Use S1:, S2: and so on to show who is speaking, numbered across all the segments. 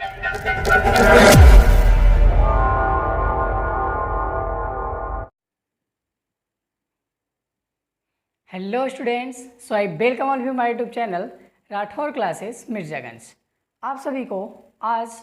S1: Hello students, so I welcome all you my YouTube channel Rathore classes Mirzaganj. आप सभी को आज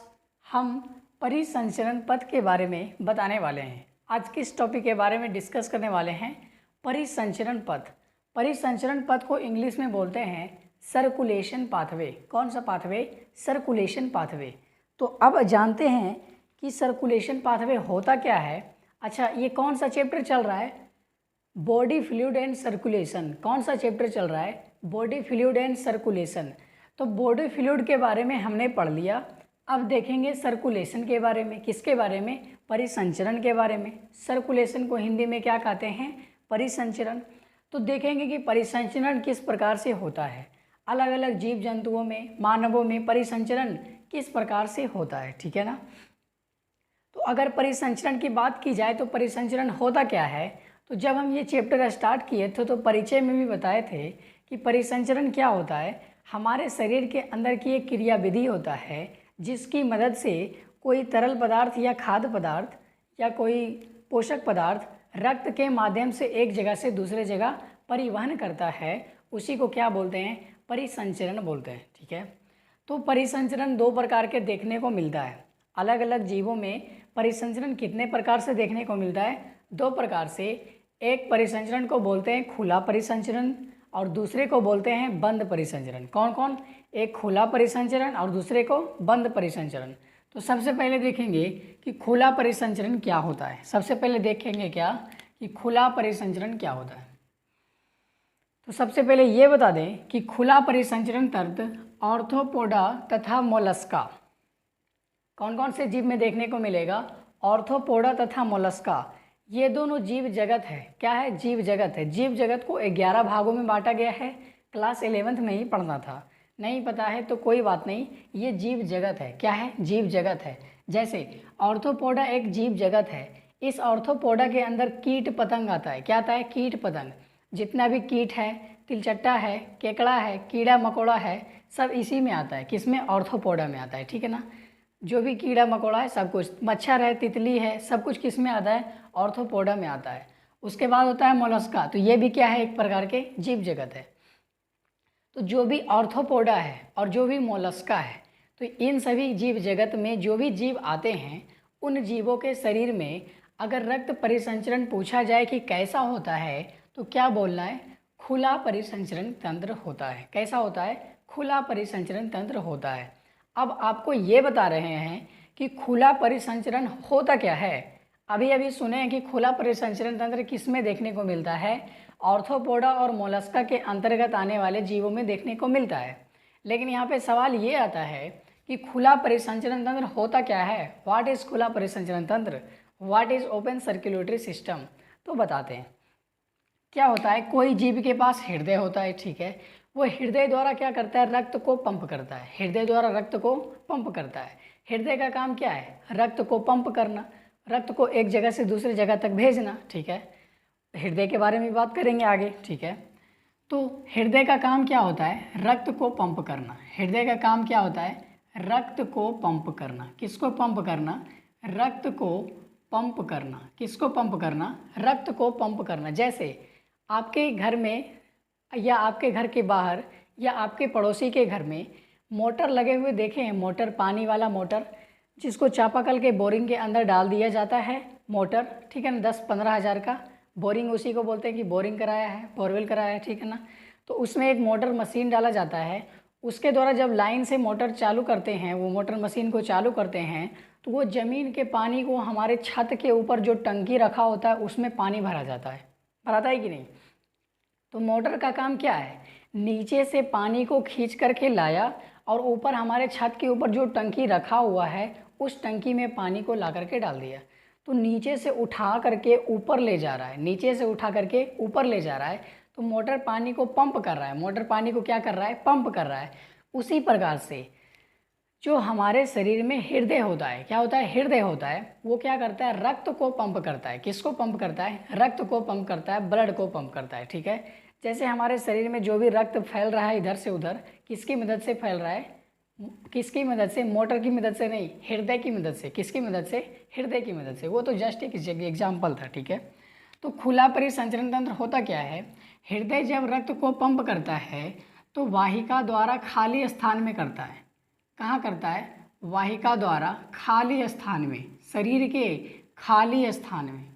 S1: हम परिसंचरण पद के बारे में बताने वाले हैं। आज किस टॉपिक के बारे में डिस्कस करने वाले हैं? परिसंचरण पद। परिसंचरण पद को इंग्लिश में बोलते हैं सर्कुलेशन पाथवे। कौन सा पाथवे? Circulation pathway. तो अब जानते हैं कि सर्कुलेशन पाथवे होता क्या है। अच्छा, ये कौन सा चैप्टर चल रहा है? Body fluid and circulation. कौन सा चैप्टर चल रहा है? Body fluid and circulation. तो बॉडी फ्लूइड के बारे में हमने पढ़ लिया। अब देखेंगे सर्कुलेशन के बारे में। किसके बारे में? परिसंचरण के बारे में। सर्कुलेशन को हिंदी में क्या कहते हैं? परिसंचरण। तो देखेंगे कि परिसंचरण किस प्रकार से होता है। अलग अलग जीव जंतुओं में, मानवों में परिसंचरण किस प्रकार से होता है, ठीक है ना। तो अगर परिसंचरण की बात की जाए तो परिसंचरण होता क्या है? तो जब हम ये चैप्टर स्टार्ट किए थे तो परिचय में भी बताए थे कि परिसंचरण क्या होता है। हमारे शरीर के अंदर की एक क्रियाविधि होता है जिसकी मदद से कोई तरल पदार्थ या खाद्य पदार्थ या कोई पोषक पदार्थ रक्त के माध्यम से एक जगह से दूसरे जगह परिवहन करता है। उसी को क्या बोलते हैं? परिसंचरण बोलते हैं, ठीक है। तो परिसंचरण दो प्रकार के देखने को मिलता है। अलग अलग जीवों में परिसंचरण कितने प्रकार से देखने को मिलता है? दो प्रकार से। एक परिसंचरण को बोलते हैं खुला परिसंचरण और दूसरे को बोलते हैं बंद परिसंचरण। कौन कौन? एक खुला परिसंचरण और दूसरे को बंद परिसंचरण। तो सबसे पहले देखेंगे कि खुला परिसंचरण क्या होता है। सबसे पहले देखेंगे क्या कि खुला परिसंचरण क्या होता है। तो सबसे पहले ये बता दें कि खुला परिसंचरण तंत्र ऑर्थोपोडा तथा मोलस्का। कौन कौन से जीव में देखने को मिलेगा? ऑर्थोपोडा तथा मोलस्का। ये दोनों जीव जगत है। क्या है? जीव जगत है। जीव जगत को 11 भागों में बांटा गया है। क्लास 11th में ही पढ़ना था, नहीं पता है तो कोई बात नहीं। ये जीव जगत है। क्या है? जीव जगत है। जैसे ऑर्थोपोडा एक जीव जगत है। इस ऑर्थोपोडा के अंदर कीट पतंग आता है। क्या आता है? कीट पतंग। जितना भी कीट है, तिलचट्टा है, केकड़ा है, कीड़ा मकोड़ा है, सब इसी में आता है। किसमें? ऑर्थोपोडा में आता है, ठीक है ना। जो भी कीड़ा मकोड़ा है सब कुछ, मच्छर है, तितली है, सब कुछ किस में आता है? ऑर्थोपोडा में आता है। उसके बाद होता है मोलस्का। तो ये भी क्या है? एक प्रकार के जीव जगत है। तो जो भी ऑर्थोपोडा है और जो भी मोलस्का है, तो इन सभी जीव जगत में जो भी जीव आते हैं उन जीवों के शरीर में अगर रक्त परिसंचरण पूछा जाए कि कैसा होता है तो क्या बोलना है? खुला परिसंचरण तंत्र होता है। कैसा होता है? खुला परिसंचरण तंत्र होता है। अब आपको ये बता रहे हैं कि खुला परिसंचरण होता क्या है। अभी अभी सुने हैं कि खुला परिसंचरण तंत्र किस में देखने को मिलता है? ऑर्थोपोडा और मोलस्का के अंतर्गत आने वाले जीवों में देखने को मिलता है। लेकिन यहाँ पे सवाल ये आता है कि खुला परिसंचरण तंत्र होता क्या है? व्हाट इज़ खुला परिसंचरण तंत्र? What is open circulatory system? तो बताते हैं क्या होता है। कोई जीव के पास हृदय होता है, ठीक है। वो हृदय द्वारा क्या करता है? रक्त को पंप करता है। हृदय द्वारा रक्त को पंप करता है। हृदय का काम क्या है? रक्त को पंप करना, रक्त को एक जगह से दूसरी जगह तक भेजना, ठीक है। हृदय के बारे में बात करेंगे आगे, ठीक है। तो हृदय का काम क्या होता है? रक्त को पंप करना। हृदय का काम क्या होता है? रक्त को पंप करना। किसको पंप करना? रक्त को पंप करना। किसको पंप करना? रक्त को पंप करना। जैसे आपके घर में या आपके घर के बाहर या आपके पड़ोसी के घर में मोटर लगे हुए देखे हैं? मोटर, पानी वाला मोटर, जिसको चापाकल के बोरिंग के अंदर डाल दिया जाता है मोटर, ठीक है ना। 10-15 हज़ार का बोरिंग, उसी को बोलते हैं कि बोरिंग कराया है, बोरवेल कराया है, ठीक है ना। तो उसमें एक मोटर मशीन डाला जाता है। उसके द्वारा जब लाइन से मोटर चालू करते हैं, वो मोटर मशीन को चालू करते हैं तो वो ज़मीन के पानी को हमारे छत के ऊपर जो टंकी रखा होता है उसमें पानी भरा जाता है। भराता है कि नहीं? तो मोटर का काम क्या है? नीचे से पानी को खींच करके लाया और ऊपर हमारे छत के ऊपर जो टंकी रखा हुआ है उस टंकी में पानी को ला करके डाल दिया। तो नीचे से उठा करके ऊपर ले जा रहा है, नीचे से उठा करके ऊपर ले जा रहा है। तो मोटर पानी को पंप कर रहा है। मोटर पानी को क्या कर रहा है? पंप कर रहा है। उसी प्रकार से जो हमारे शरीर में हृदय होता है, क्या होता है? हृदय होता है, वो क्या करता है? रक्त को पंप करता है। किसको पंप करता है? रक्त को पंप करता है, ब्लड को पंप करता है, ठीक है। जैसे हमारे शरीर में जो भी रक्त फैल रहा है इधर से उधर, किसकी मदद से फैल रहा है? किसकी मदद से? मोटर की मदद से नहीं, हृदय की मदद से। किसकी मदद से? हृदय की मदद से। वो तो जस्ट एक एग्जाम्पल था, ठीक है। तो खुला परिसंचरण तंत्र होता क्या है? हृदय जब रक्त को पंप करता है तो वाहिका द्वारा खाली स्थान में करता है। कहाँ करता है? वाहिका द्वारा खाली स्थान में, शरीर के खाली स्थान में।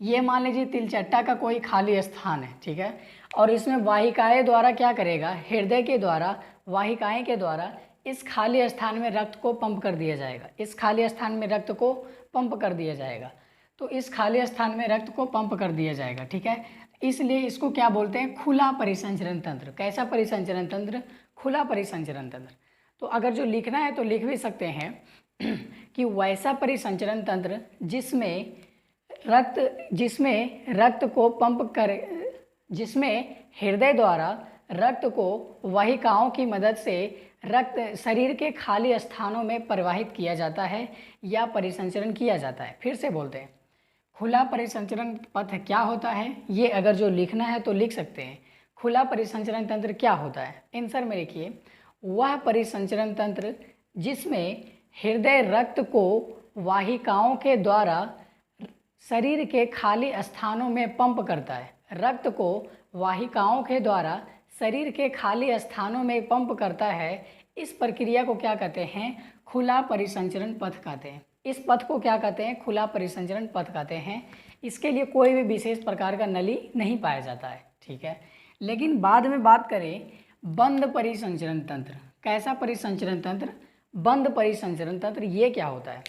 S1: ये मान लीजिए तिलचट्टा का कोई खाली स्थान है, ठीक है, और इसमें वाहिकाएं द्वारा क्या करेगा? हृदय के द्वारा, वाहिकाएं के द्वारा इस खाली स्थान में रक्त को पंप कर दिया जाएगा। इस खाली स्थान में रक्त को पंप कर दिया जाएगा। तो इस खाली स्थान में रक्त को पंप कर दिया जाएगा, ठीक है। इसलिए इसको क्या बोलते हैं? खुला परिसंचरण तंत्र। कैसा परिसंचरण तंत्र? खुला परिसंचरण तंत्र। तो अगर जो लिखना है तो लिख भी सकते हैं कि वैसा परिसंचरण तंत्र जिसमें रक्त को पंप कर, जिसमें हृदय द्वारा रक्त को वाहिकाओं की मदद से रक्त शरीर के खाली स्थानों में प्रवाहित किया जाता है या परिसंचरण किया जाता है। फिर से बोलते हैं, खुला परिसंचरण पथ क्या होता है? ये अगर जो लिखना है तो लिख सकते हैं। खुला परिसंचरण तंत्र क्या होता है? आंसर में लिखिए, वह परिसंचरण तंत्र जिसमें हृदय रक्त को वाहिकाओं के द्वारा शरीर के खाली स्थानों में पंप करता है। रक्त को वाहिकाओं के द्वारा शरीर के खाली स्थानों में पंप करता है। इस प्रक्रिया को क्या कहते हैं? खुला परिसंचरण पथ कहते हैं। इस पथ को क्या कहते हैं? खुला परिसंचरण पथ कहते हैं। इसके लिए कोई भी विशेष प्रकार का नली नहीं पाया जाता है, ठीक है। लेकिन बाद में बात करें बंद परिसंचरण तंत्र। कैसा परिसंचरण तंत्र? बंद परिसंचरण तंत्र। ये क्या होता है?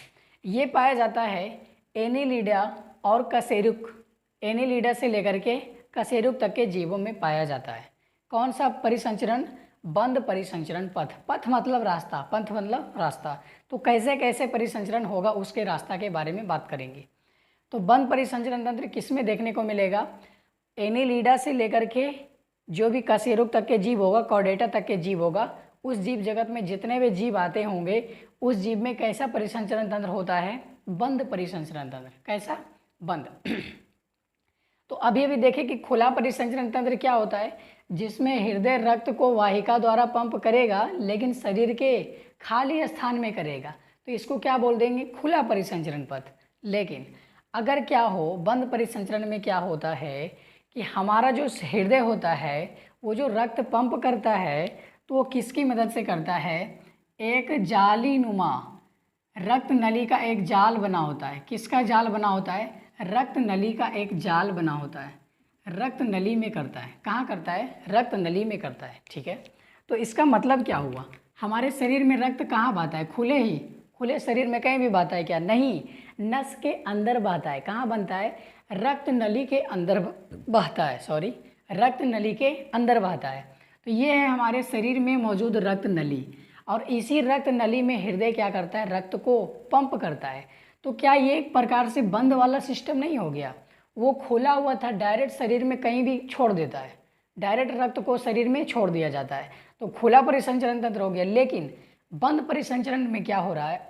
S1: ये पाया जाता है एनीलिडा और कशेरुक, एनीलिडा से लेकर के कशेरुक तक के जीवों में पाया जाता है। कौन सा परिसंचरण? बंद परिसंचरण पथ। पथ मतलब रास्ता, पथ मतलब रास्ता। तो कैसे कैसे परिसंचरण होगा उसके रास्ता के बारे में बात करेंगे। तो बंद परिसंचरण तंत्र किसमें देखने को मिलेगा? एनीलिडा से लेकर के जो भी कशेरुक तक के जीव होगा, कॉर्डेटा तक के जीव होगा, उस जीव जगत में जितने भी जीव आते होंगे उस जीव में कैसा परिसंचरण तंत्र होता है? बंद परिसंचरण तंत्र। कैसा? बंद। तो अभी देखें कि खुला परिसंचरण तंत्र क्या होता है? जिसमें हृदय रक्त को वाहिका द्वारा पंप करेगा लेकिन शरीर के खाली स्थान में करेगा, तो इसको क्या बोल देंगे? खुला परिसंचरण पथ। लेकिन अगर क्या हो, बंद परिसंचरण में क्या होता है कि हमारा जो हृदय होता है वो जो रक्त पंप करता है तो वो किसकी मदद से करता है? एक जाली नुमा रक्त नली का एक जाल बना होता है। किसका जाल बना होता है? रक्त नली का एक जाल बना होता है। रक्त नली में करता है। कहाँ करता है? रक्त नली में करता है, ठीक है। तो इसका मतलब क्या हुआ? हमारे शरीर में रक्त कहाँ बहता है? खुले शरीर में कहीं भी बहता है क्या? नहीं, नस के अंदर बहता है। कहाँ बनता है? रक्त नली के अंदर बहता है, सॉरी, रक्त नली के अंदर बहता है। तो ये है हमारे शरीर में मौजूद रक्त नली, और इसी रक्त नली में हृदय क्या करता है? रक्त को पंप करता है। तो क्या ये एक प्रकार से बंद वाला सिस्टम नहीं हो गया? वो खोला हुआ था, डायरेक्ट शरीर में कहीं भी छोड़ देता है, डायरेक्ट रक्त को शरीर में छोड़ दिया जाता है, तो खुला परिसंचरण तंत्र हो गया। लेकिन बंद परिसंचरण में क्या हो रहा है?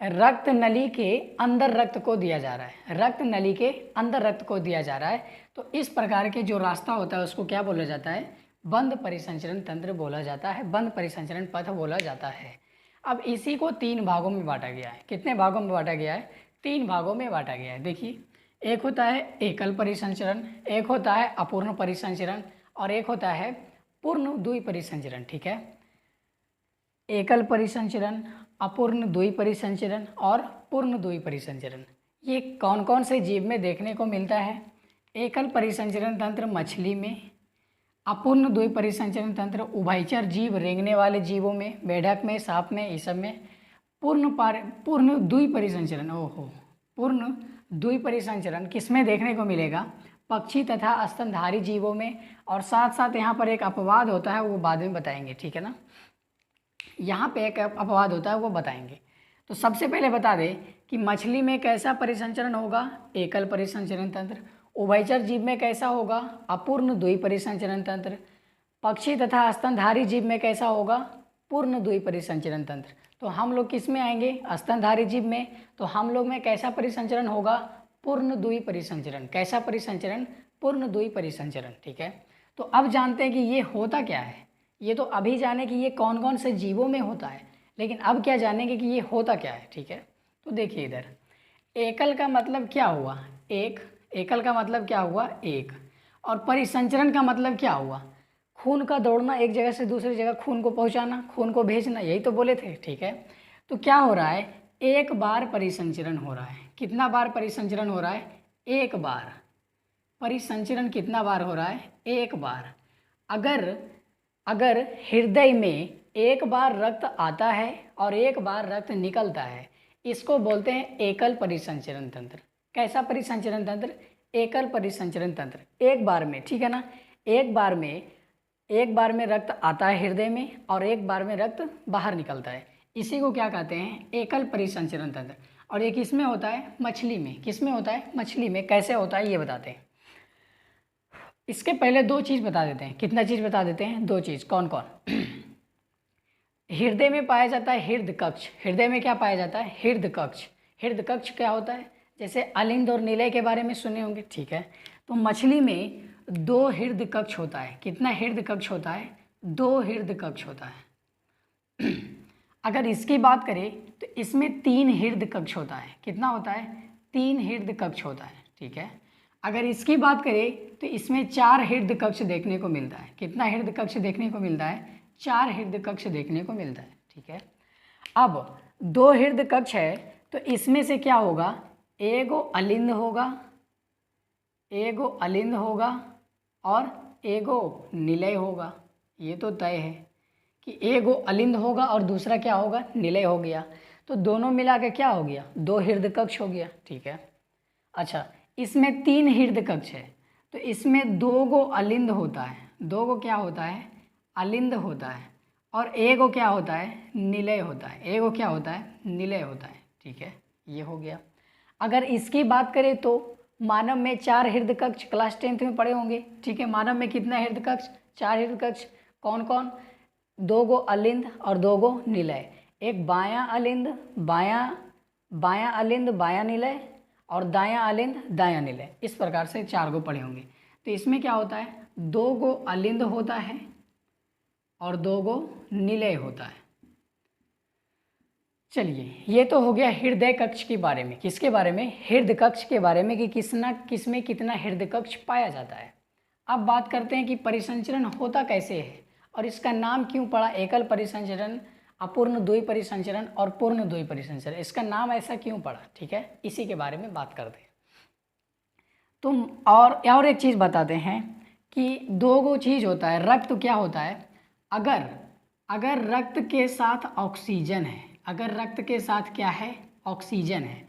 S1: रक्त नली के अंदर रक्त को दिया जा रहा है। रक्त नली के अंदर रक्त को दिया जा रहा है। तो इस प्रकार के जो रास्ता होता है उसको क्या बोला जाता है? बंद परिसंचरण तंत्र बोला जाता है, बंद परिसंचरण पथ बोला जाता है। अब इसी को 3 भागों में बांटा गया है। कितने भागों में बांटा गया है? 3 भागों में बांटा गया है। देखिए, एक होता है एकल परिसंचरण, एक होता है अपूर्ण परिसंचरण, और एक होता है पूर्ण द्वि परिसंचरण, ठीक है। एकल परिसंचरण, अपूर्ण द्वि परिसंचरण और पूर्ण द्वि परिसंचरण, ये कौन कौन से जीव में देखने को मिलता है? एकल परिसंचरण तंत्र मछली में, अपूर्ण द्वि परिसंचरण तंत्र उभयचर जीव, रेंगने वाले जीवों में, मेढक में, सांप में, ये सब में। पूर्ण द्वि परिसंचरण, पूर्ण द्वि परिसंचरण किसमें देखने को मिलेगा? पक्षी तथा स्तनधारी जीवों में। और साथ साथ यहाँ पर एक अपवाद होता है, वो बाद में बताएंगे, ठीक है ना। यहाँ पे एक अपवाद होता है, वो बताएंगे। तो सबसे पहले बता दें कि मछली में कैसा परिसंचरण होगा? एकल परिसंचरण तंत्र। उभयचर जीव में कैसा होगा? अपूर्ण द्वि परिसंचरण तंत्र। पक्षी तथा स्तनधारी जीव में कैसा होगा? पूर्ण द्वि परिसंचरण तंत्र। तो हम लोग किस में आएंगे? स्तनधारी जीव में। तो हम लोग में कैसा परिसंचरण होगा? पूर्ण द्वि परिसंचरण। कैसा परिसंचरण? पूर्ण द्वि परिसंचरण, ठीक है। तो अब जानते हैं कि ये होता क्या है। ये तो अभी जाने कि ये कौन कौन से जीवों में होता है, लेकिन अब क्या जानेंगे कि ये होता क्या है। ठीक है, तो देखिए इधर एकल का मतलब क्या हुआ, एक। एकल का मतलब क्या हुआ, एक। और परिसंचरण का मतलब क्या हुआ, खून का दौड़ना, एक जगह से दूसरी जगह खून को पहुंचाना, खून को भेजना, यही तो बोले थे। ठीक है, तो क्या हो रहा है, एक बार परिसंचरण हो रहा है। कितना बार परिसंचरण हो रहा है, एक बार। परिसंचरण कितना बार हो रहा है, एक बार। अगर अगर हृदय में एक बार रक्त आता है और एक बार रक्त निकलता है, इसको बोलते हैं एकल परिसंचरण तंत्र। कैसा परिसंचरण तंत्र, एकल परिसंचरण तंत्र। एक बार में, ठीक है ना, एक बार में रक्त आता है हृदय में और एक बार में रक्त बाहर निकलता है, इसी को क्या कहते हैं, एकल परिसंचरण तंत्र। और ये किस में होता है, मछली में। किस में होता है, मछली में। कैसे होता है ये बताते हैं। इसके पहले दो चीज़ बता देते हैं। कितना चीज़ बता देते हैं, दो चीज़। कौन कौन, हृदय में पाया जाता है हृदय कक्ष। हृदय में क्या पाया जाता है, हृदय कक्ष। हृदय कक्ष क्या होता है, जैसे अलिंद और निलय के बारे में सुने होंगे। ठीक है, तो मछली में दो हृदय कक्ष होता है। कितना हृदय कक्ष होता है, दो हृदय कक्ष होता है। अगर इसकी बात करें तो इसमें तीन हृदय कक्ष होता है। कितना होता है, तीन हृदय कक्ष होता है। ठीक है, अगर इसकी बात करें तो इसमें चार हृदय कक्ष देखने को मिलता है। कितना हृदय कक्ष देखने को मिलता है, चार हृदय कक्ष देखने को मिलता है। ठीक है, अब दो हृदय कक्ष है तो इसमें से क्या होगा, एगो अलिंद होगा, एगो अलिंद होगा और एगो निलय होगा। ये तो तय है कि एगो अलिंद होगा और दूसरा क्या होगा, निलय हो गया। तो दोनों मिला के क्या हो गया, दो हृदय कक्ष हो गया। ठीक है, अच्छा इसमें तीन हृदय कक्ष है तो इसमें दो गो अलिंद होता है। दो गो क्या होता है, अलिंद होता है और एगो क्या होता है, निलय होता है। एगो क्या होता है, निलय होता है। ठीक है, ये हो गया। अगर इसकी बात करें तो मानव में चार हृदय कक्ष, क्लास 10th में पढ़े होंगे। ठीक है, मानव में कितना हृदय कक्ष, चार हृदय कक्ष। कौन कौन, दो गो अलिंद और दो गो निलय। एक बायां अलिंद, बायां अलिंद बायां निलय और दायां अलिंद दायां निलय। इस प्रकार से चार गो पढ़े होंगे। तो इसमें क्या होता है, दो गो अलिंद होता है और दो गो निलय होता है। चलिए, ये तो हो गया हृदय कक्ष के बारे में। किसके बारे में, हृदय कक्ष के बारे में कि किसमें कितना हृदय कक्ष पाया जाता है। अब बात करते हैं कि परिसंचरण होता कैसे है और इसका नाम क्यों पड़ा, एकल परिसंचरण, अपूर्ण द्वि परिसंचरण और पूर्ण द्वि परिसंचरण। इसका नाम ऐसा क्यों पड़ा, ठीक है, इसी के बारे में बात करते हैं। तुम और एक चीज़ बताते हैं कि दो गो चीज़ होता है। रक्त क्या होता है, अगर रक्त के साथ ऑक्सीजन है, अगर रक्त के साथ क्या है, ऑक्सीजन है,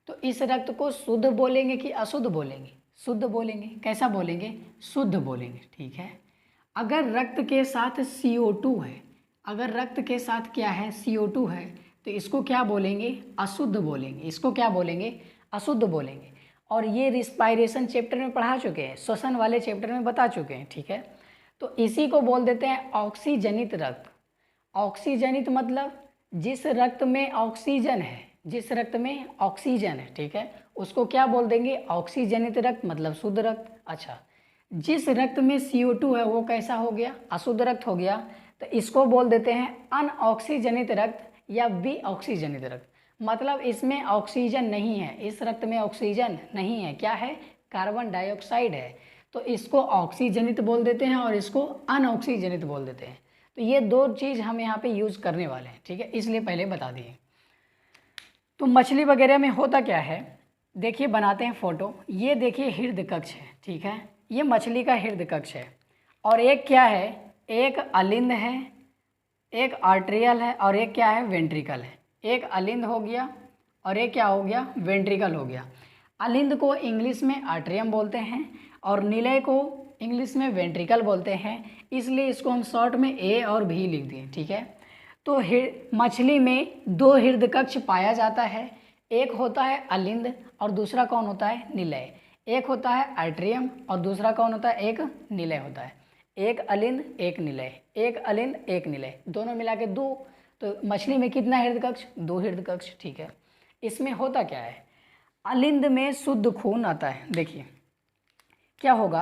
S1: तो इस रक्त को शुद्ध बोलेंगे कि अशुद्ध बोलेंगे, शुद्ध बोलेंगे। कैसा बोलेंगे, शुद्ध बोलेंगे। ठीक है, अगर रक्त के साथ CO2 है, अगर रक्त के साथ क्या है, CO2 है, तो इसको क्या बोलेंगे, अशुद्ध बोलेंगे। इसको क्या बोलेंगे, अशुद्ध बोलेंगे। और ये रिस्पायरेशन चैप्टर में पढ़ा चुके हैं, श्वसन वाले चैप्टर में बता चुके हैं। ठीक है, तो इसी को बोल देते हैं ऑक्सीजनित रक्त। ऑक्सीजनित मतलब जिस रक्त में ऑक्सीजन है, जिस रक्त में ऑक्सीजन है, ठीक है, उसको क्या बोल देंगे, ऑक्सीजनित रक्त, मतलब शुद्ध रक्त। अच्छा, जिस रक्त में CO2 है वो कैसा हो गया, अशुद्ध रक्त हो गया, तो इसको बोल देते हैं अनऑक्सीजनित रक्त या विऑक्सीजनित रक्त। मतलब इसमें ऑक्सीजन नहीं है, इस रक्त में ऑक्सीजन नहीं है, क्या है, कार्बन डाइऑक्साइड है। तो इसको ऑक्सीजनित बोल देते हैं और इसको अनऑक्सीजनित बोल देते हैं। तो ये दो चीज़ हम यहाँ पे यूज़ करने वाले हैं। ठीक है, इसलिए पहले बता दिए। तो मछली वगैरह में होता क्या है, देखिए बनाते हैं फोटो। ये देखिए हृदय कक्ष है, ठीक है, ये मछली का हृदय कक्ष है। और एक क्या है, एक अलिंद है, एक आर्ट्रियल है और एक क्या है, वेंट्रिकल है। एक अलिंद हो गया और एक क्या हो गया, वेंट्रिकल हो गया। अलिंद को इंग्लिश में आर्ट्रियम बोलते हैं और निलय को इंग्लिश में वेंट्रिकल बोलते हैं, इसलिए इसको हम शॉर्ट में A और V लिख दिए। ठीक है, तो मछली में दो हृदय कक्ष पाया जाता है, एक होता है अलिंद और दूसरा कौन होता है, निलय। एक होता है आर्ट्रियम और दूसरा कौन होता है, एक निलय होता है। एक अलिंद एक निलय, एक अलिंद एक निलय, दोनों मिला के दो। तो मछली में कितना हृदय कक्ष, दो हृदय कक्ष। ठीक है, इसमें होता क्या है, अलिंद में शुद्ध खून आता है। देखिए क्या होगा,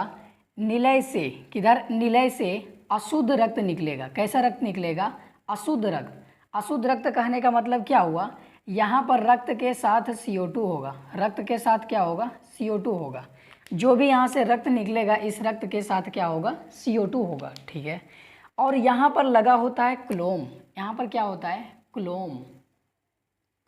S1: निलय से, किधर, निलय से अशुद्ध रक्त निकलेगा। कैसा रक्त निकलेगा? अशुद्ध रक्त। अशुद्ध रक्त कहने का मतलब क्या हुआ? यहाँ पर रक्त के साथ CO2 होगा। रक्त के साथ क्या होगा? CO2 होगा। जो भी यहाँ से रक्त निकलेगा इस रक्त के साथ क्या होगा? CO2 होगा। ठीक है। और यहाँ पर लगा होता है क्लोम। यहाँ पर क्या होता है? क्लोम।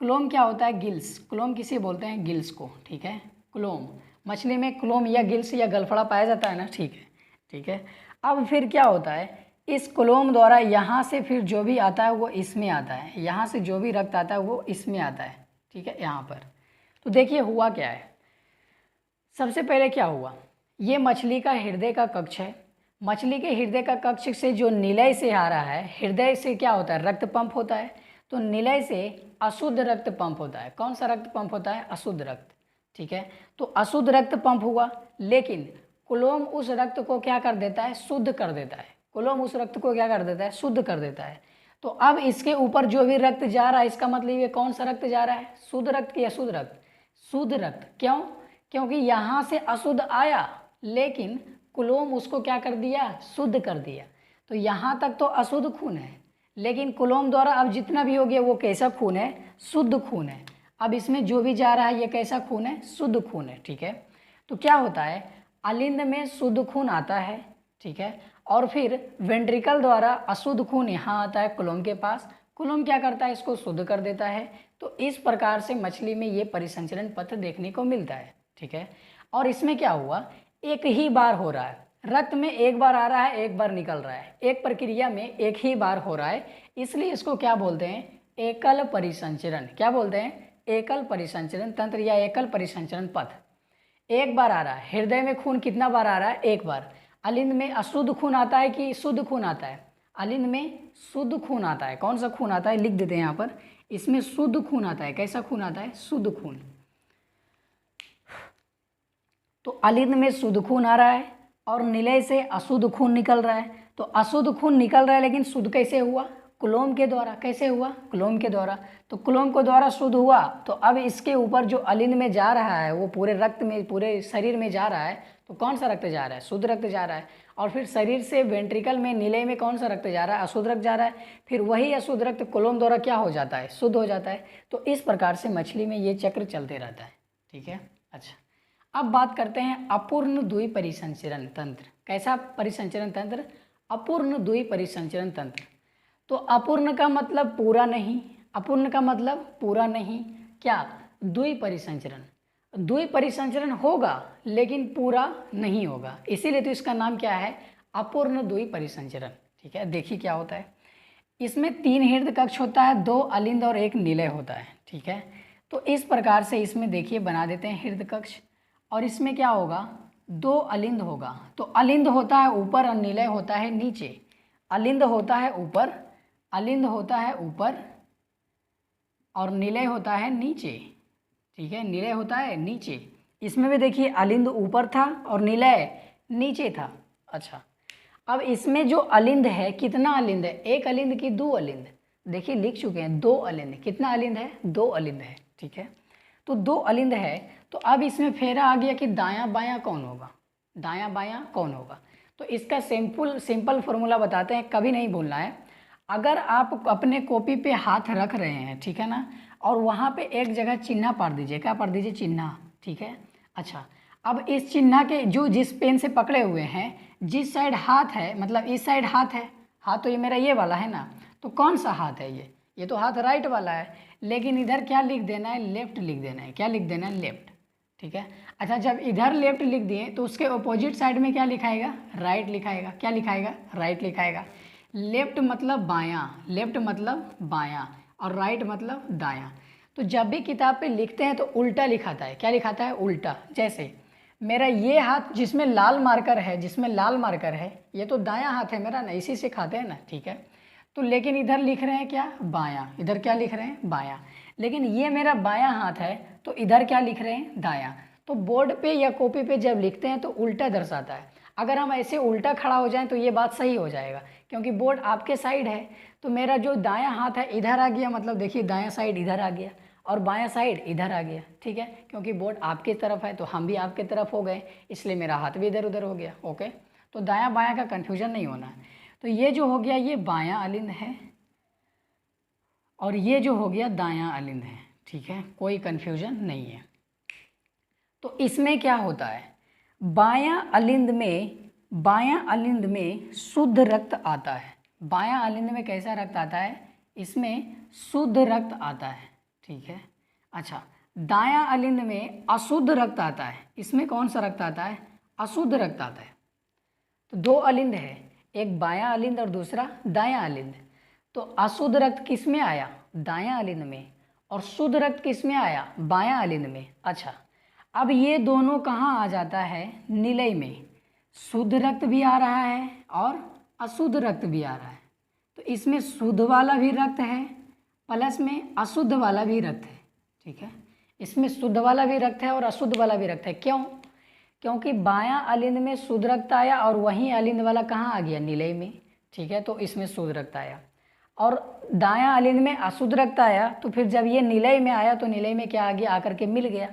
S1: क्लोम क्या होता है? गिल्स। क्लोम किसे बोलते हैं? गिल्स को। ठीक है। क्लोम, मछली में क्लोम या गिल्स या गलफड़ा पाया जाता है ना। ठीक है। ठीक है। अब फिर क्या होता है? इस क्लोम द्वारा यहाँ से फिर जो भी आता है वो इसमें आता है। यहाँ से जो भी रक्त आता है वो इसमें आता है। ठीक है। यहाँ पर तो देखिए हुआ क्या है। सबसे पहले क्या हुआ? ये मछली का हृदय का कक्ष है। मछली के हृदय का कक्ष से जो निलय से आ रहा है, हृदय से क्या होता है? रक्त पंप होता है। तो निलय से अशुद्ध रक्त पंप होता है। कौन सा रक्त पंप होता है? अशुद्ध रक्त। ठीक है। तो अशुद्ध रक्त पंप हुआ, लेकिन क्लोम उस रक्त को क्या कर देता है? शुद्ध कर देता है। क्लोम उस रक्त को क्या कर देता है? शुद्ध कर देता है। तो अब इसके ऊपर जो भी रक्त जा रहा है, इसका मतलब ये कौन सा रक्त जा रहा है? शुद्ध रक्त या अशुद्ध रक्त? शुद्ध रक्त। क्यों? क्योंकि यहाँ से अशुद्ध आया, लेकिन क्लोम उसको क्या कर दिया? शुद्ध कर दिया। तो यहाँ तक तो अशुद्ध खून है, लेकिन क्लोम द्वारा अब जितना भी हो गया वो कैसा खून है? शुद्ध खून है। अब इसमें जो भी जा रहा है ये कैसा खून है? शुद्ध खून है। ठीक है। तो क्या होता है? अलिंद में शुद्ध खून आता है। ठीक है। और फिर वेंट्रिकल द्वारा अशुद्ध खून यहाँ आता है क्लोम के पास। क्लोम क्या करता है? इसको शुद्ध कर देता है। तो इस प्रकार से मछली में ये परिसंचरण पथ देखने को मिलता है। ठीक है। और इसमें क्या हुआ? एक ही बार हो रहा है। रक्त में एक बार आ रहा है, एक बार निकल रहा है। एक प्रक्रिया में एक ही बार हो रहा है, इसलिए इसको क्या बोलते हैं? एकल परिसंचरण। क्या बोलते हैं? एकल परिसंचरण तंत्र या एकल परिसंचरण पथ। एक बार आ रहा है। हृदय में खून कितना बार आ रहा है? एक बार। अलिंद में अशुद्ध खून आता है कि शुद्ध खून आता है? अलिंद में शुद्ध खून आता है। कौन सा खून आता है? लिख देते हैं यहाँ पर। इसमें शुद्ध खून आता है। कैसा खून आता है? शुद्ध खून। तो अलिंद में शुद्ध खून आ रहा है और निलय से अशुद्ध खून निकल रहा है। तो अशुद्ध खून निकल रहा है, लेकिन शुद्ध कैसे हुआ? क्लोम के द्वारा। कैसे हुआ? क्लोम के द्वारा। तो क्लोम के द्वारा शुद्ध हुआ। तो अब इसके ऊपर जो अलिंद में जा रहा है वो पूरे रक्त में, पूरे शरीर में जा रहा है। तो कौन सा रक्त जा रहा है? शुद्ध रक्त जा रहा है। और फिर शरीर से वेंट्रिकल में, निलय में कौन सा रक्त जा रहा है? अशुद्ध रक्त जा रहा है। फिर वही अशुद्ध रक्त क्लोम द्वारा क्या हो जाता है? शुद्ध हो जाता है। तो इस प्रकार से मछली में ये चक्र चलते रहता है। ठीक है। अच्छा, अब बात करते हैं अपूर्ण द्वि परिसंचरण तंत्र। कैसा परिसंचरण तंत्र? अपूर्ण द्वि परिसंचरण तंत्र। तो अपूर्ण का मतलब पूरा नहीं, अपूर्ण का मतलब पूरा नहीं। क्या? द्वि परिसंचरण। द्वि परिसंचरण होगा लेकिन पूरा नहीं होगा, इसीलिए तो इसका नाम क्या है? अपूर्ण द्वि परिसंचरण। ठीक है। देखिए क्या होता है। इसमें 3 हृदय कक्ष होता है, 2 अलिंद और 1 निलय होता है। ठीक है। तो इस प्रकार से इसमें देखिए बना देते हैं हृदय कक्ष। और इसमें क्या होगा? 2 अलिंद होगा। तो अलिंद होता है ऊपर और निलय होता है नीचे। अलिंद होता है ऊपर, अलिंद होता है ऊपर और निलय होता है नीचे। ठीक है। निलय होता है नीचे। इसमें भी देखिए अलिंद ऊपर था और निलय नीचे था। अच्छा, अब इसमें जो अलिंद है, कितना अलिंद है? 1 अलिंद की 2 अलिंद? देखिए लिख चुके हैं 2 अलिंद। कितना अलिंद है? 2 अलिंद है। ठीक है। तो 2 अलिंद है। तो अब इसमें फेरा आ गया कि दायां बायां कौन होगा? दायां बायां कौन होगा? तो इसका सिंपल फॉर्मूला बताते हैं, कभी नहीं भूलना है। अगर आप अपने कॉपी पे हाथ रख रहे हैं, ठीक है ना, और वहाँ पे एक जगह चिन्ह पार दीजिए। क्या पार दीजिए? चिन्ह। ठीक है। अच्छा, अब इस चिन्ह के जो जिस पेन से पकड़े हुए हैं, जिस साइड हाथ है, मतलब इस साइड हाथ है, हाथ तो ये मेरा ये वाला है ना, तो कौन सा हाथ है? ये तो हाथ राइट वाला है, लेकिन इधर क्या लिख देना है? लेफ्ट लिख देना है। क्या लिख देना है? लेफ्ट। ठीक है। अच्छा, जब इधर लेफ्ट लिख दिए तो उसके अपोजिट साइड में क्या लिखाएगा? राइट लिखाएगा। क्या लिखाएगा? राइट लिखाएगा। लेफ्ट मतलब बायां, लेफ्ट मतलब बायां, और राइट मतलब दायां। तो जब भी किताब पे लिखते हैं तो उल्टा लिखाता है। क्या लिखाता है? उल्टा। जैसे मेरा ये हाथ जिसमें लाल मार्कर है, जिसमें लाल मार्कर है, ये तो दायां हाथ है मेरा ना, इसी से खाते हैं ना। ठीक है। तो लेकिन इधर लिख रहे हैं क्या? बायां। इधर क्या लिख रहे हैं? बायां। लेकिन ये मेरा बायां हाथ है, तो इधर क्या लिख रहे हैं? दायां। तो बोर्ड पे या कॉपी पे जब लिखते हैं तो उल्टा दर्शाता है। अगर हम ऐसे उल्टा खड़ा हो जाएं तो ये बात सही हो जाएगा, क्योंकि बोर्ड आपके साइड है। तो मेरा जो दायां हाथ है इधर आ गया, मतलब देखिए दायां साइड इधर आ गया, और बायां साइड इधर आ गया, ठीक है, क्योंकि बोर्ड आपकी तरफ है तो हम भी आपके तरफ हो गए, इसलिए मेरा हाथ भी इधर उधर हो गया। ओके, तो दायां बायां का कन्फ्यूजन नहीं होना है। तो ये जो हो गया ये बायां अलिंद है और ये जो हो गया दायां अलिंद है, ठीक है, कोई कन्फ्यूजन नहीं है। तो इसमें क्या होता है, बायां अलिंद में शुद्ध रक्त आता है। बायां अलिंद में कैसा रक्त आता है, इसमें शुद्ध रक्त आता है, ठीक है। अच्छा, दायां अलिंद में अशुद्ध रक्त आता है। इसमें कौन सा रक्त आता है, अशुद्ध रक्त आता है। तो दो अलिंद है, एक बायां अलिंद और दूसरा दायां अलिंद। तो अशुद्ध रक्त किस में आया, दायां अलिंद में, और शुद्ध रक्त किस में आया, बायां अलिंद में। अच्छा, अब ये दोनों कहाँ आ जाता है, निलय में। शुद्ध रक्त भी आ रहा है और अशुद्ध रक्त भी आ रहा है। तो इसमें शुद्ध वाला भी रक्त है प्लस में अशुद्ध वाला भी रक्त है, ठीक है। इसमें शुद्ध वाला भी रक्त है और अशुद्ध वाला भी रक्त है। क्यों, क्योंकि बायां अलिंद में शुद्ध रक्त आया और वहीं अलिंद वाला कहाँ आ गया, निलय में, ठीक है। तो इसमें शुद्ध रक्त आया और दायां अलिंद में अशुद्ध रक्त आया। तो फिर जब ये निलय में आया तो निलय में क्या आ गया, आकर के मिल गया।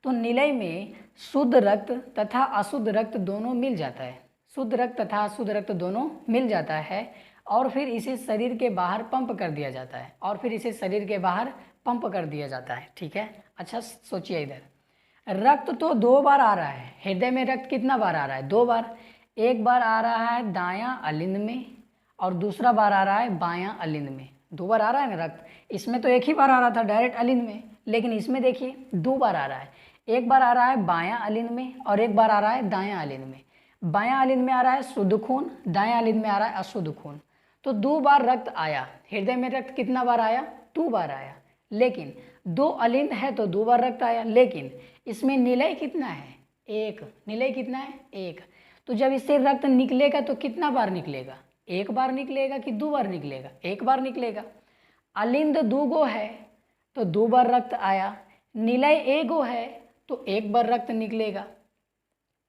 S1: तो निलय में शुद्ध रक्त तथा अशुद्ध रक्त दोनों मिल जाता है, शुद्ध रक्त तथा अशुद्ध रक्त दोनों मिल जाता है और फिर इसे शरीर के बाहर पंप कर दिया जाता है, और फिर इसे शरीर के बाहर पंप कर दिया जाता है, ठीक है। अच्छा सोचिए, इधर रक्त तो दो बार आ रहा है, हृदय में रक्त कितना बार आ रहा है, दो बार। एक बार आ रहा है दायां अलिंद में और दूसरा बार आ रहा है बायां अलिंद में। दो बार आ रहा है ना रक्त, इसमें तो एक ही बार आ रहा था डायरेक्ट अलिंद में, लेकिन इसमें देखिए दो बार आ रहा है। एक बार आ रहा है बायां अलिंद में और एक बार आ रहा है दायां अलिंद में। बायां अलिंद में आ रहा है शुद्ध खून, दायां अलिंद में आ रहा है अशुद्ध खून। तो दो बार रक्त आया, हृदय में रक्त कितना बार आया, दो बार आया। लेकिन दो अलिंद है तो दो बार रक्त आया, लेकिन इसमें निलय कितना है, एक। निलय कितना है, एक। तो जब इससे रक्त निकलेगा तो कितना बार निकलेगा, एक बार निकलेगा कि दो बार निकलेगा, एक बार निकलेगा। अलिंद दो गो है तो दो बार रक्त आया, निलय एगो है तो एक बार रक्त निकलेगा।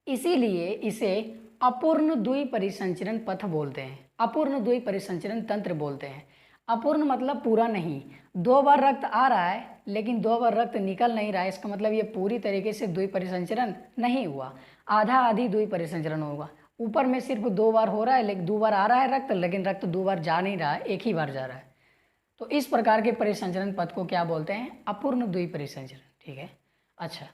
S1: इसीलिए इसे अपूर्ण द्वि परिसंचरण पथ बोलते हैं, अपूर्ण द्वि परिसंचरण तंत्र बोलते हैं। अपूर्ण मतलब पूरा नहीं, दो बार रक्त आ रहा है लेकिन दो बार रक्त निकल नहीं रहा है, इसका मतलब ये पूरी तरीके से द्वि परिसंचरण नहीं हुआ, आधा आधी द्वि परिसंचरण होगा। ऊपर में सिर्फ दो बार हो रहा है, लेकिन दो बार आ रहा है रक्त, लेकिन रक्त दो बार जा नहीं रहा है, एक ही बार जा रहा है। तो इस प्रकार के परिसंचरण पथ को क्या बोलते हैं, अपूर्ण द्वि परिसंचरण, ठीक है। अच्छा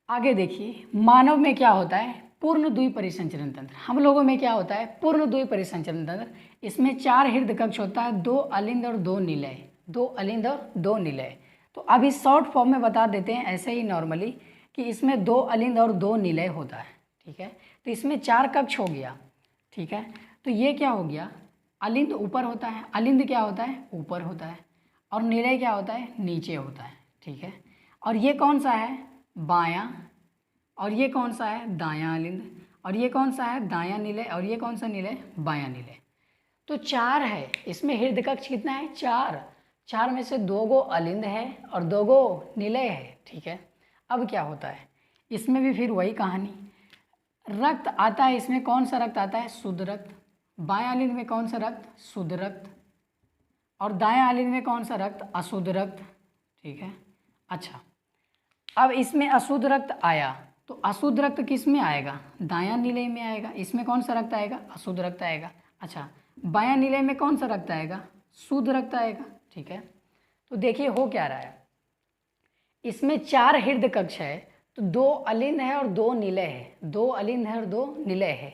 S1: आगे देखिए, मानव में क्या होता है, पूर्ण द्वि परिसंचरण तंत्र। हम लोगों में क्या होता है, पूर्ण द्वि परिसंचरण तंत्र। इसमें चार हृदय कक्ष होता है, दो अलिंद और दो निलय, दो अलिंद और दो निलय। तो अभी शॉर्ट फॉर्म में बता देते हैं ऐसे ही नॉर्मली कि इसमें दो अलिंद और दो निलय होता है, ठीक है। तो इसमें चार कक्ष हो गया, ठीक है। तो ये क्या हो गया, अलिंद ऊपर होता है, अलिंद क्या होता है, ऊपर होता है, और निलय क्या होता है, नीचे होता है, ठीक है। और ये कौन सा है, बायां, और ये कौन सा है, दायां अलिंद, और ये कौन सा है, दायां निलय, और ये कौन सा निलय, बायां निलय। तो चार है इसमें, हृदय कक्ष कितना है, चार। चार में से दो गो अलिंद है और दो गो निलय है, ठीक है। अब क्या होता है, इसमें भी फिर वही कहानी, रक्त आता है, इसमें कौन सा रक्त आता है, शुद्ध रक्त। बायां अलिंद में कौन सा रक्त, शुद्ध रक्त, और दायां अलिंद में कौन सा रक्त, अशुद्ध रक्त, ठीक है। अच्छा अब इसमें अशुद्ध रक्त आया तो अशुद्ध रक्त किस में आएगा, दायां निलय में आएगा। इसमें कौन सा रक्त आएगा, अशुद्ध रक्त आएगा। अच्छा बायां निलय में कौन सा रक्त आएगा, शुद्ध रक्त आएगा, ठीक है। तो देखिए हो क्या रहा है, इसमें चार हृदय कक्ष है तो दो अलिंद है और दो निलय है, दो अलिंद है और दो निलय है।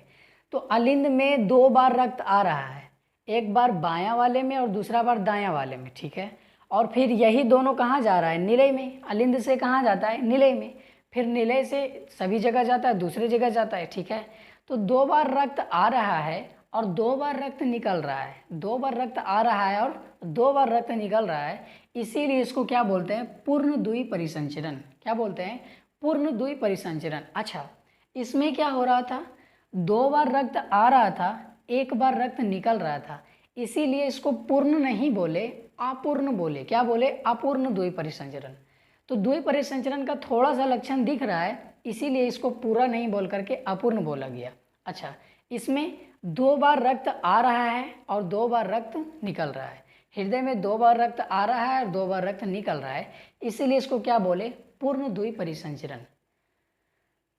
S1: तो अलिंद में दो बार रक्त आ रहा है, एक बार बायां वाले में और दूसरा बार दायां वाले में, ठीक है। और फिर यही दोनों कहाँ जा रहा है, निलय में। अलिंद से कहाँ जाता है, निलय में, फिर निलय से सभी जगह जाता है, दूसरी जगह जाता है, ठीक है। तो दो बार रक्त आ रहा है और दो बार रक्त निकल रहा है, दो बार रक्त आ रहा है और दो बार रक्त निकल रहा है, इसीलिए इसको क्या बोलते हैं, पूर्ण द्वि परिसंचरण। क्या बोलते हैं, पूर्ण द्वि परिसंचरण। अच्छा इसमें क्या हो रहा था, दो बार रक्त आ रहा था, एक बार रक्त निकल रहा था, इसीलिए इसको पूर्ण नहीं बोले, अपूर्ण बोले। क्या बोले, अपूर्ण द्वि परिसंचरण। तो द्वि परिसंचरण का थोड़ा सा लक्षण दिख रहा है, इसीलिए इसको पूरा नहीं बोल करके अपूर्ण बोला गया। अच्छा इसमें दो बार रक्त आ रहा है और दो बार रक्त निकल रहा है, हृदय में 2 बार रक्त आ रहा है और 2 बार रक्त निकल रहा है, इसीलिए इसको क्या बोले, पूर्ण द्वि परिसंचरण।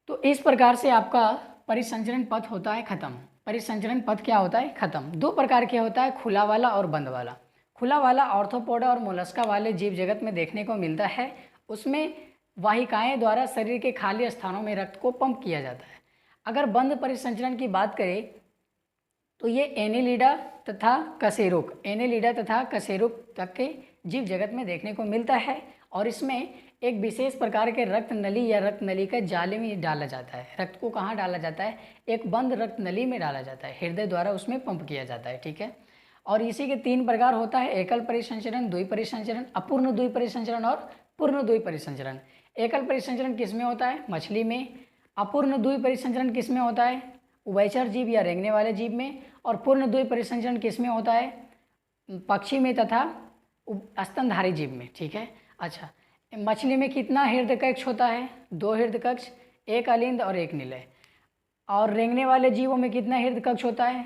S1: तो इस प्रकार से आपका परिसंचरण पथ होता है खत्म। परिसंचरण पथ क्या होता है, खत्म। 2 प्रकार के होता है, खुला वाला और बंद वाला। खुला वाला आर्थ्रोपोडा और मोलस्का वाले जीव जगत में देखने को मिलता है। उसमें वाहिकाएं द्वारा शरीर के खाली स्थानों में रक्त को पंप किया जाता है। अगर बंद परिसंचरण की बात करें तो ये एनेलिडा तथा कशेरुक तक के जीव जगत में देखने को मिलता है और इसमें एक विशेष प्रकार के रक्त नली या रक्त नली का जाले में डाला जाता है। रक्त को कहाँ डाला जाता है, एक बंद रक्त नली में डाला जाता है, हृदय द्वारा उसमें पंप किया जाता है, ठीक है। और इसी के 3 प्रकार होता है, एकल परिसंचरण, द्वि परिसंचरण, अपूर्ण द्वि परिसंचरण और पूर्ण द्वि परिसंचरण। एकल परिसंचरण किस में होता है, मछली में। अपूर्ण द्वि परिसंचरण किस में होता है, उभयचर जीव या रेंगने वाले जीव में। और पूर्ण द्वि परिसंचरण किस में होता है, पक्षी में तथा स्तनधारी जीव में, ठीक है। अच्छा, मछली में कितना हृदय कक्ष होता है, 2 हृदय कक्ष, 1 अलिंद और 1 निलय। और रेंगने वाले जीवों में कितना हृदय कक्ष होता है,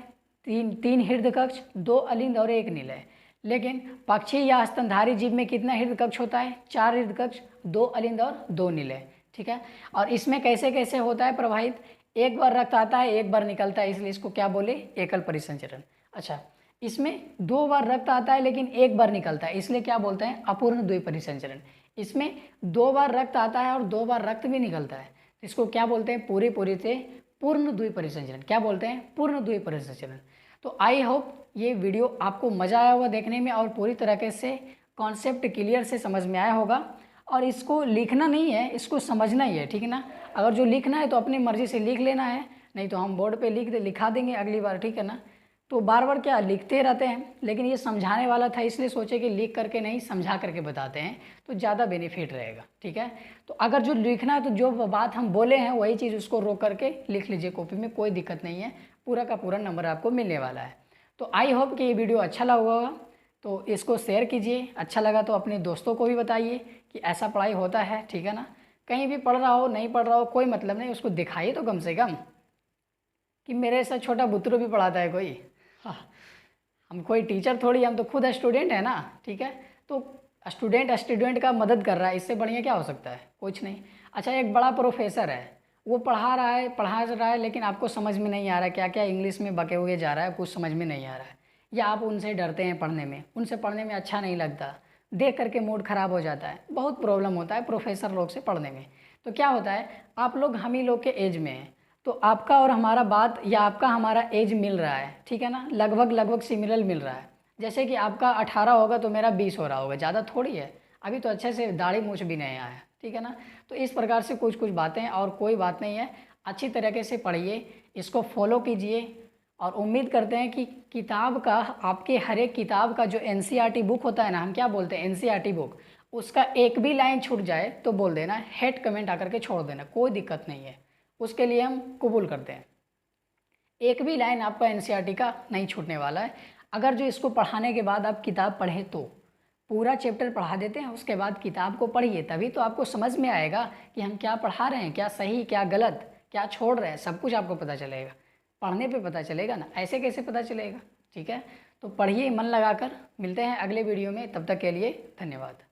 S1: 3 हृदय कक्ष, 2 अलिंद और 1 निलय। लेकिन पक्षी या स्तनधारी जीव में कितना हृदय कक्ष होता है, 4 हृदय कक्ष, 2 अलिंद और 2 निलय, ठीक है। और इसमें कैसे कैसे होता है प्रवाहित, एक बार रक्त आता है, एक बार निकलता है, इसलिए इसको क्या बोले, एकल परिसंचरण। अच्छा, इसमें 2 बार रक्त आता है लेकिन एक बार निकलता है, इसलिए क्या बोलते हैं, अपूर्ण द्वि परिसंचरण। इसमें 2 बार रक्त आता है और 2 बार रक्त भी निकलता है, तो इसको क्या बोलते हैं, पूरी से पूर्ण द्वि परिसंचरण। क्या बोलते हैं, पूर्ण द्वि परिसंचरण। तो आई होप ये वीडियो आपको मज़ा आया होगा देखने में और पूरी तरीके से कॉन्सेप्ट क्लियर से समझ में आया होगा। और इसको लिखना नहीं है, इसको समझना ही है, ठीक है ना। अगर जो लिखना है तो अपनी मर्ज़ी से लिख लेना है, नहीं तो हम बोर्ड पे लिखा देंगे अगली बार, ठीक है ना। तो बार बार क्या लिखते रहते हैं, लेकिन ये समझाने वाला था इसलिए सोचे कि लिख करके नहीं, समझा करके बताते हैं तो ज़्यादा बेनिफिट रहेगा, ठीक है। तो अगर जो लिखना है तो जो बात हम बोले हैं वही चीज़ उसको रोक करके लिख लीजिए कॉपी में, कोई दिक्कत नहीं है, पूरा का पूरा नंबर आपको मिलने वाला है। तो आई होप कि ये वीडियो अच्छा लगा होगा, तो इसको शेयर कीजिए। अच्छा लगा तो अपने दोस्तों को भी बताइए कि ऐसा पढ़ाई होता है, ठीक है ना। कहीं भी पढ़ रहा हो नहीं पढ़ रहा हो कोई मतलब नहीं, उसको दिखाइए तो कम से कम कि मेरे से छोटा बुतरू भी पढ़ाता है कोई। हाँ, हम कोई टीचर थोड़ी, हम तो खुद स्टूडेंट है ना, ठीक है। तो स्टूडेंट का मदद कर रहा है, इससे बढ़िया क्या हो सकता है, कुछ नहीं। अच्छा, एक बड़ा प्रोफेसर है, वो पढ़ा रहा है लेकिन आपको समझ में नहीं आ रहा, क्या क्या इंग्लिश में बके हुए जा रहा है, कुछ समझ में नहीं आ रहा है, या आप उनसे डरते हैं पढ़ने में, उनसे पढ़ने में अच्छा नहीं लगता, देख करके मूड ख़राब हो जाता है, बहुत प्रॉब्लम होता है प्रोफेसर लोग से पढ़ने में। तो क्या होता है, आप लोग हम ही लोग के एज में हैं, तो आपका और हमारा बात या आपका हमारा एज मिल रहा है, ठीक है ना, लगभग सिमिलर मिल रहा है। जैसे कि आपका 18 होगा तो मेरा 20 हो रहा होगा, ज़्यादा थोड़ी है, अभी तो अच्छे से दाढ़ी मूछ भी नहीं आया, ठीक है ना। तो इस प्रकार से कुछ बातें, और कोई बात नहीं है, अच्छी तरीके से पढ़िए, इसको फॉलो कीजिए। और उम्मीद करते हैं कि किताब का, आपके हर एक किताब का जो एनसीईआरटी बुक होता है ना, हम क्या बोलते हैं एनसीईआरटी बुक, उसका एक भी लाइन छूट जाए तो बोल देना, हेट कमेंट आकर के छोड़ देना, कोई दिक्कत नहीं है, उसके लिए हम कबूल करते हैं। एक भी लाइन आपका एनसीईआरटी का नहीं छूटने वाला है। अगर जो इसको पढ़ाने के बाद आप किताब पढ़ें तो पूरा चैप्टर पढ़ा देते हैं, उसके बाद किताब को पढ़िए, तभी तो आपको समझ में आएगा कि हम क्या पढ़ा रहे हैं, क्या सही क्या गलत, क्या छोड़ रहे हैं, सब कुछ आपको पता चलेगा। पढ़ने पे पता चलेगा ना, ऐसे कैसे पता चलेगा, ठीक है। तो पढ़िए मन लगाकर। मिलते हैं अगले वीडियो में, तब तक के लिए धन्यवाद।